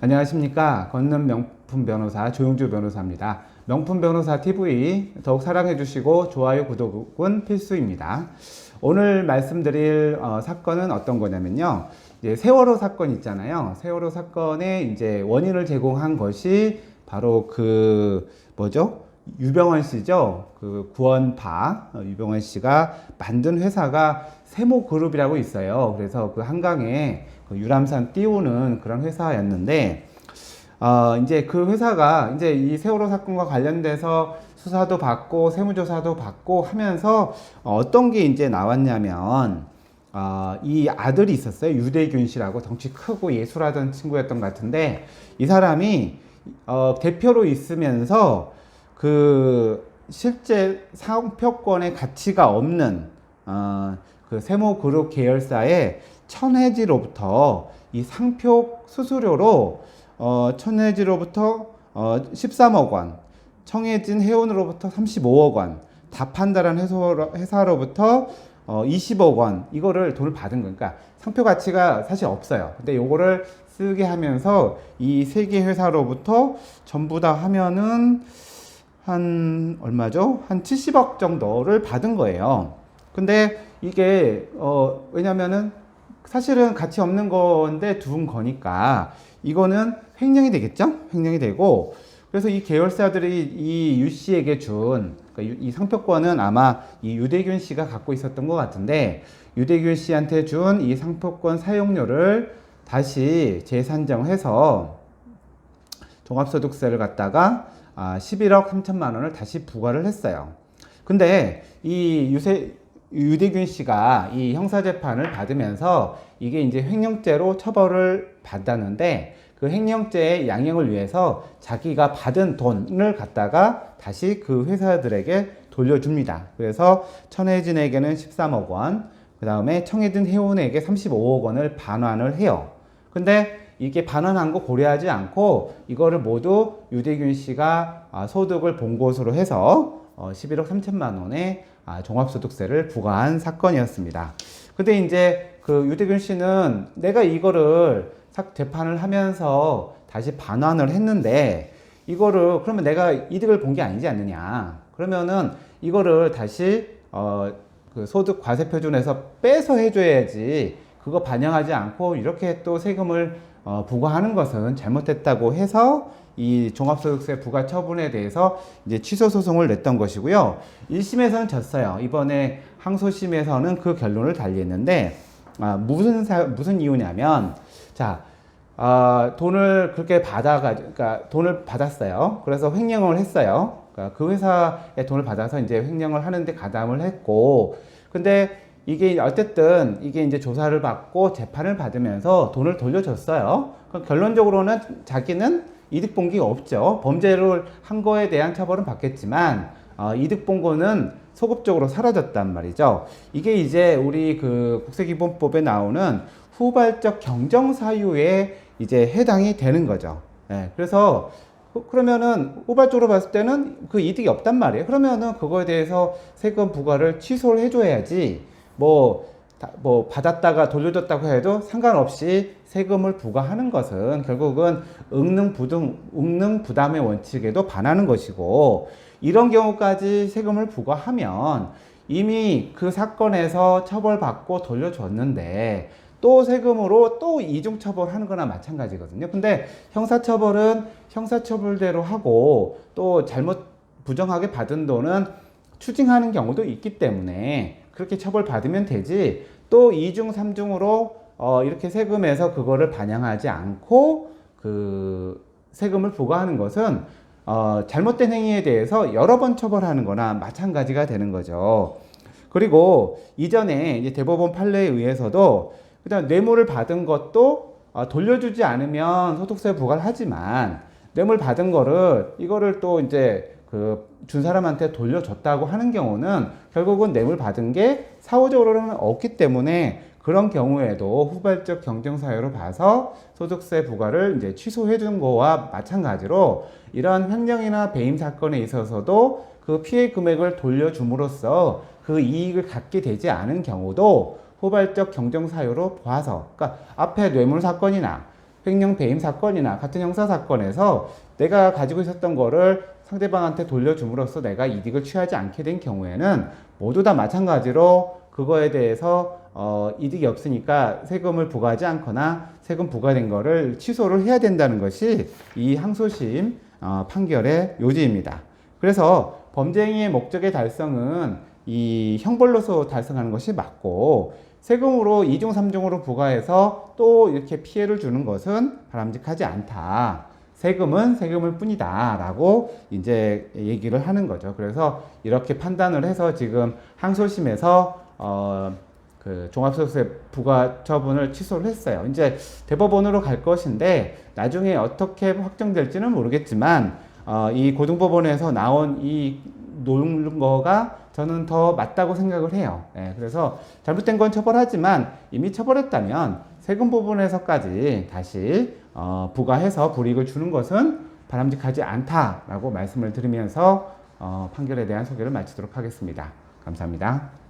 안녕하십니까. 걷는 명품 변호사 조용주 변호사입니다. 명품 변호사 TV 더욱 사랑해 주시고 좋아요, 구독은 필수입니다. 오늘 말씀드릴 사건은 어떤 거냐면요. 이제 세월호 사건 있잖아요. 세월호 사건의 이제 원인을 제공한 것이 바로 유병원 씨죠. 그 구원파 유병원 씨가 만든 회사가 세모그룹이라고 있어요. 그래서 그 한강에 그 유람선 띄우는 그런 회사였는데, 이제 그 회사가 이제 이 세월호 사건과 관련돼서 수사도 받고 세무조사도 받고 하면서 어떤 게 이제 나왔냐면, 이 아들이 있었어요. 유대균 씨라고 덩치 크고 예술하던 친구였던 것 같은데, 이 사람이 대표로 있으면서 그 실제 상표권의 가치가 없는 그 세모그룹 계열사의 천혜지로부터 이 상표 수수료로 천혜지로부터 13억 원, 청해진 해운으로부터 35억 원, 다판다란 회사로부터 20억 원, 이거를 돈을 받은 거니까 그러니까 상표 가치가 사실 없어요. 근데 요거를 쓰게 하면서 이 세 개 회사로부터 전부 다 하면은 한 얼마죠? 한 70억 정도를 받은 거예요. 근데 이게 왜냐면은 사실은 가치 없는 건데 둔 거니까 이거는 횡령이 되겠죠? 횡령이 되고, 그래서 이 계열사들이 이 유 씨에게 준 그러니까 이 상표권은 아마 이 유대균 씨가 갖고 있었던 것 같은데, 유대균 씨한테 준 이 상표권 사용료를 다시 재산정해서 종합소득세를 갖다가 11억 3천만 원을 다시 부과를 했어요. 근데 이 유대균 씨가 이 형사재판을 받으면서 이게 이제 횡령죄로 처벌을 받았는데, 그 횡령죄의 양형을 위해서 자기가 받은 돈을 갖다가 다시 그 회사들에게 돌려줍니다. 그래서 천혜진에게는 13억 원, 그 다음에 청해진 해운에게 35억 원을 반환을 해요. 근데 이게 반환한 거 고려하지 않고 이거를 모두 유대균 씨가 소득을 본 것으로 해서 11억 3천만 원의 종합소득세를 부과한 사건이었습니다. 근데 이제 그 유대균 씨는 내가 이거를 재판을 하면서 다시 반환을 했는데 이거를 그러면 내가 이득을 본 게 아니지 않느냐. 그러면은 이거를 다시 그 소득 과세 표준에서 빼서 해줘야지, 그거 반영하지 않고 이렇게 또 세금을 부과하는 것은 잘못됐다고 해서 이 종합소득세 부과 처분에 대해서 이제 취소 소송을 냈던 것이고요. 1심에서는 졌어요. 이번에 항소심에서는 그 결론을 달리했는데, 무슨 이유냐면, 자, 돈을 그렇게 그러니까 돈을 받았어요. 그래서 횡령을 했어요. 그러니까 그 회사에 돈을 받아서 이제 횡령을 하는데 가담을 했고, 근데 이게 어쨌든 이게 이제 조사를 받고 재판을 받으면서 돈을 돌려줬어요. 그럼 결론적으로는 자기는 이득 본 게 없죠. 범죄를 한 거에 대한 처벌은 받겠지만 이득 본 거는 소급적으로 사라졌단 말이죠. 이게 이제 우리 그 국세기본법에 나오는 후발적 경정 사유에 이제 해당이 되는 거죠. 네, 그래서 그러면은 후발적으로 봤을 때는 그 이득이 없단 말이에요. 그러면은 그거에 대해서 세금 부과를 취소를 해줘야지, 받았다가 돌려줬다고 해도 상관없이 세금을 부과하는 것은 결국은 응능 부담의 원칙에도 반하는 것이고, 이런 경우까지 세금을 부과하면 이미 그 사건에서 처벌받고 돌려줬는데 또 세금으로 또 이중처벌하는 거나 마찬가지거든요. 근데 형사처벌은 형사처벌대로 하고 또 잘못 부정하게 받은 돈은 추징하는 경우도 있기 때문에 그렇게 처벌받으면 되지, 또 2중, 3중으로 이렇게 세금에서 그거를 반영하지 않고 그 세금을 부과하는 것은 잘못된 행위에 대해서 여러 번 처벌하는 거나 마찬가지가 되는 거죠. 그리고 이전에 이제 대법원 판례에 의해서도 그다음 뇌물을 받은 것도 돌려주지 않으면 소득세 부과를 하지만, 뇌물 받은 거를 이거를 또 이제 그 준 사람한테 돌려줬다고 하는 경우는 결국은 뇌물 받은 게 사후적으로는 없기 때문에 그런 경우에도 후발적 경정사유로 봐서 소득세 부과를 이제 취소해 준 거와 마찬가지로, 이런 횡령이나 배임 사건에 있어서도 그 피해 금액을 돌려줌으로써 그 이익을 갖게 되지 않은 경우도 후발적 경정사유로 봐서, 그러니까 앞에 뇌물 사건이나 횡령 배임 사건이나 같은 형사 사건에서 내가 가지고 있었던 거를 상대방한테 돌려줌으로써 내가 이득을 취하지 않게 된 경우에는 모두 다 마찬가지로 그거에 대해서 이득이 없으니까 세금을 부과하지 않거나 세금 부과된 거를 취소를 해야 된다는 것이 이 항소심 판결의 요지입니다. 그래서 범죄행위의 목적의 달성은 이 형벌로서 달성하는 것이 맞고, 세금으로 2중, 3중으로 부과해서 또 이렇게 피해를 주는 것은 바람직하지 않다. 세금은 세금일 뿐이다. 라고 이제 얘기를 하는 거죠. 그래서 이렇게 판단을 해서 지금 항소심에서 그 종합소득세 부과 처분을 취소를 했어요. 이제 대법원으로 갈 것인데 나중에 어떻게 확정될지는 모르겠지만 이 고등법원에서 나온 이 논거가 저는 더 맞다고 생각을 해요. 예, 그래서 잘못된 건 처벌하지만 이미 처벌했다면 세금 부분에서까지 다시 부과해서 불이익을 주는 것은 바람직하지 않다라고 말씀을 드리면서 판결에 대한 소개를 마치도록 하겠습니다. 감사합니다.